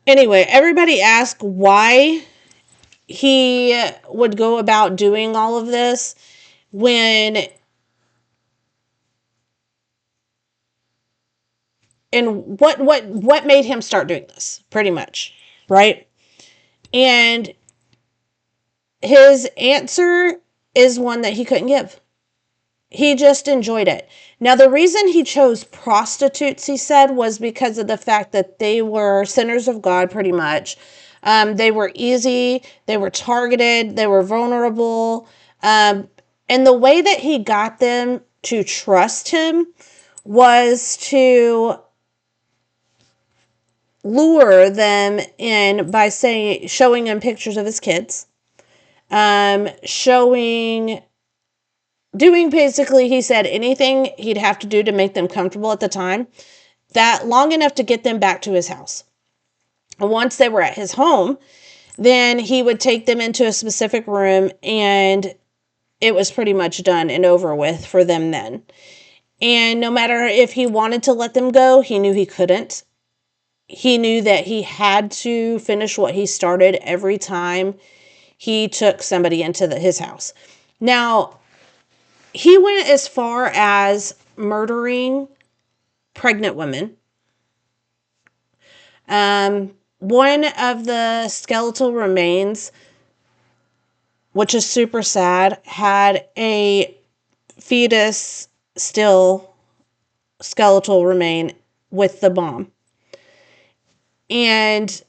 Anyway, everybody asked why he would go about doing all of this when, and what made him start doing this, pretty much, right? And his answer is one that he couldn't give. He just enjoyed it. Now, the reason he chose prostitutes, he said, was because of the fact that they were sinners of God, pretty much. They were easy, they were targeted, they were vulnerable. And the way that he got them to trust him was to lure them in by showing them pictures of his kids, doing basically, he said, anything he'd have to do to make them comfortable at the time, that long enough to get them back to his house. And once they were at his home, then he would take them into a specific room, and it was pretty much done and over with for them then. And no matter if he wanted to let them go, he knew he couldn't. He knew that he had to finish what he started every time he took somebody into his house. Now, he went as far as murdering pregnant women. One of the skeletal remains, which is super sad, had a fetus still skeletal remain with the bomb. And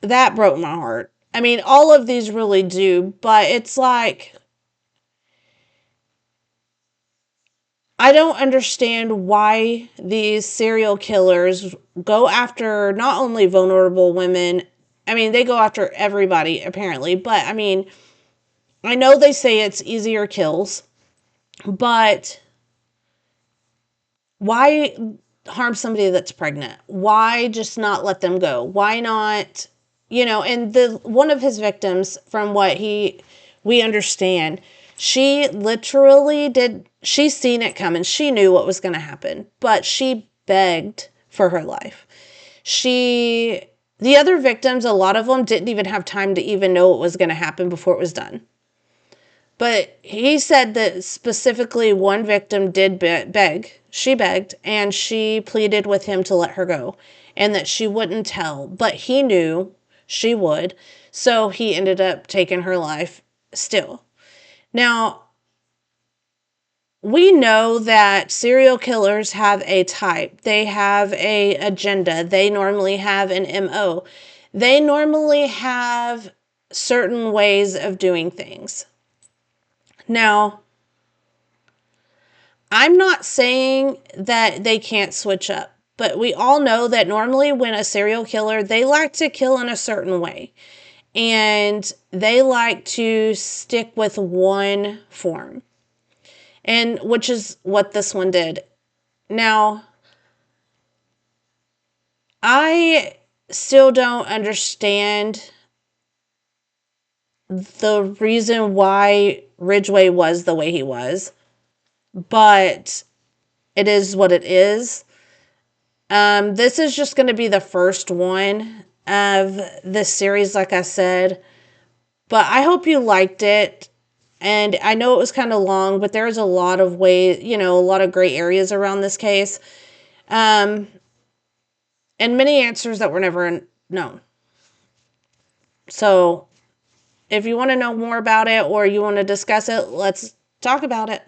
that broke my heart. I mean, all of these really do, but it's like, I don't understand why these serial killers go after not only vulnerable women. I mean, they go after everybody, apparently. But, I mean, I know they say it's easier kills. But why harm somebody that's pregnant? Why just not let them go? Why not, and one of his victims, from what we understand, she literally she's seen it coming. She knew what was going to happen, but she begged for her life. The other victims, a lot of them didn't even have time to even know what was going to happen before it was done. But he said that specifically one victim did beg. She begged, and she pleaded with him to let her go, and that she wouldn't tell. But he knew she would, so he ended up taking her life still. Now, we know that serial killers have a type. They have an agenda. They normally have an MO. They normally have certain ways of doing things. Now, I'm not saying that they can't switch up, but we all know that normally when a serial killer, they like to kill in a certain way. And they like to stick with one form. And which is what this one did. Now, I still don't understand the reason why Ridgway was the way he was, but it is what it is. This is just going to be the first one of this series, like I said, but I hope you liked it. And I know it was kind of long, but there's a lot of ways, a lot of gray areas around this case. And many answers that were never known. So if you want to know more about it or you want to discuss it, let's talk about it.